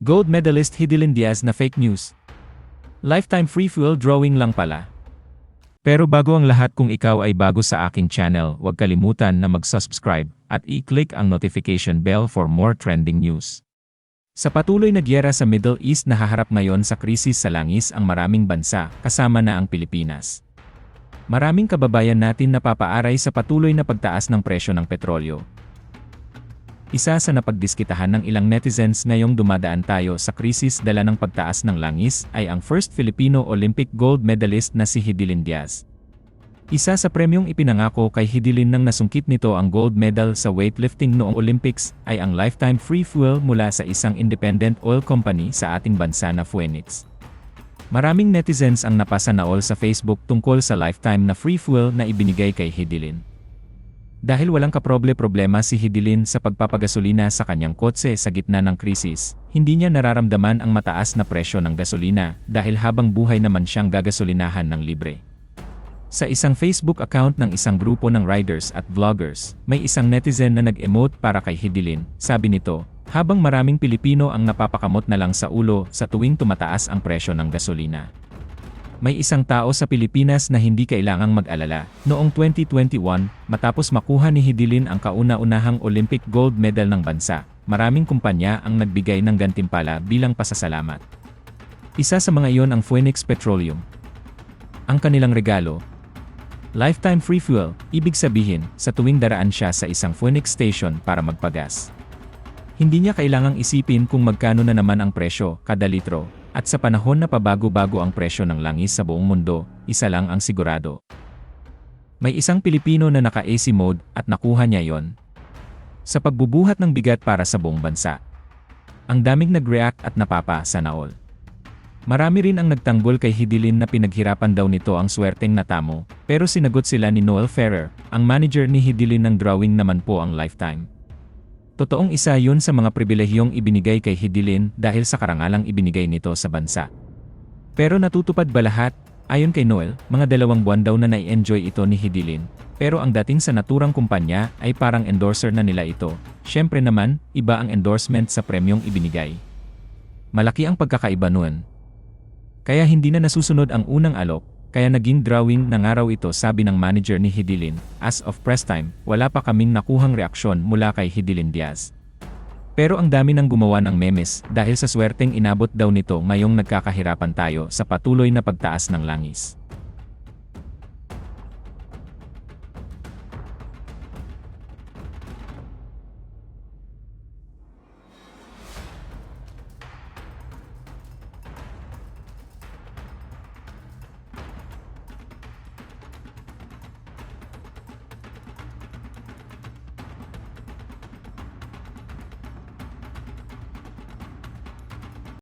Gold medalist Hidilyn Diaz na fake news. Lifetime free fuel drawing lang pala. Pero bago ang lahat, kung ikaw ay bago sa aking channel, huwag kalimutan na mag-subscribe at i-click ang notification bell for more trending news. Sa patuloy na gyera sa Middle East, nahaharap ngayon sa krisis sa langis ang maraming bansa, kasama na ang Pilipinas. Maraming kababayan natin napapaaray sa patuloy na pagtaas ng presyo ng petrolyo. Isa sa napagdiskitahan ng ilang netizens ngayong dumadaan tayo sa krisis dala ng pagtaas ng langis ay ang first Filipino Olympic gold medalist na si Hidilyn Diaz. Isa sa premyong ipinangako kay Hidilyn nang nasungkit nito ang gold medal sa weightlifting noong Olympics ay ang lifetime free fuel mula sa isang independent oil company sa ating bansa na Phoenix. Maraming netizens ang napasa na all sa Facebook tungkol sa lifetime na free fuel na ibinigay kay Hidilyn. Dahil walang kaproble-problema si Hidilyn sa pagpapagasolina sa kanyang kotse sa gitna ng krisis, hindi niya nararamdaman ang mataas na presyo ng gasolina dahil habang buhay naman siyang gagasolinahan ng libre. Sa isang Facebook account ng isang grupo ng riders at vloggers, may isang netizen na nag-emote para kay Hidilyn. Sabi nito, habang maraming Pilipino ang napapakamot na lang sa ulo sa tuwing tumataas ang presyo ng gasolina. May isang tao sa Pilipinas na hindi kailangang mag-alala. Noong 2021, matapos makuha ni Hidilyn ang kauna-unahang Olympic gold medal ng bansa, maraming kumpanya ang nagbigay ng gantimpala bilang pasasalamat. Isa sa mga iyon ang Phoenix Petroleum. Ang kanilang regalo, lifetime free fuel, ibig sabihin, sa tuwing daraan siya sa isang Phoenix station para magpagas. Hindi niya kailangang isipin kung magkano na naman ang presyo kada litro. At sa panahon na pabago-bago ang presyo ng langis sa buong mundo, isa lang ang sigurado. May isang Pilipino na naka-AC mode at nakuha niya yon. Sa pagbubuhat ng bigat para sa buong bansa. Ang daming nag-react at napapa sana all. Marami rin ang nagtanggol kay Hidilyn na pinaghirapan daw nito ang swerteng natamo, pero sinagot sila ni Noel Ferrer, ang manager ni Hidilyn ng drawing naman po ang lifetime. Totoong isa yun sa mga pribilehiyong ibinigay kay Hidilyn dahil sa karangalang ibinigay nito sa bansa. Pero natutupad ba lahat? Ayon kay Noel, mga 2 buwan daw na nai-enjoy ito ni Hidilyn. Pero ang dating sa naturang kumpanya ay parang endorser na nila ito. Syempre naman, iba ang endorsement sa premyong ibinigay. Malaki ang pagkakaiba nun. Kaya hindi na nasusunod ang unang alok. Kaya naging drawing na nga raw ito, sabi ng manager ni Hidilyn. As of press time, wala pa kaming nakuhang reaksyon mula kay Hidilyn Diaz. Pero ang dami nang gumawa ng memes dahil sa swerteng inabot daw nito ngayong nagkakahirapan tayo sa patuloy na pagtaas ng langis.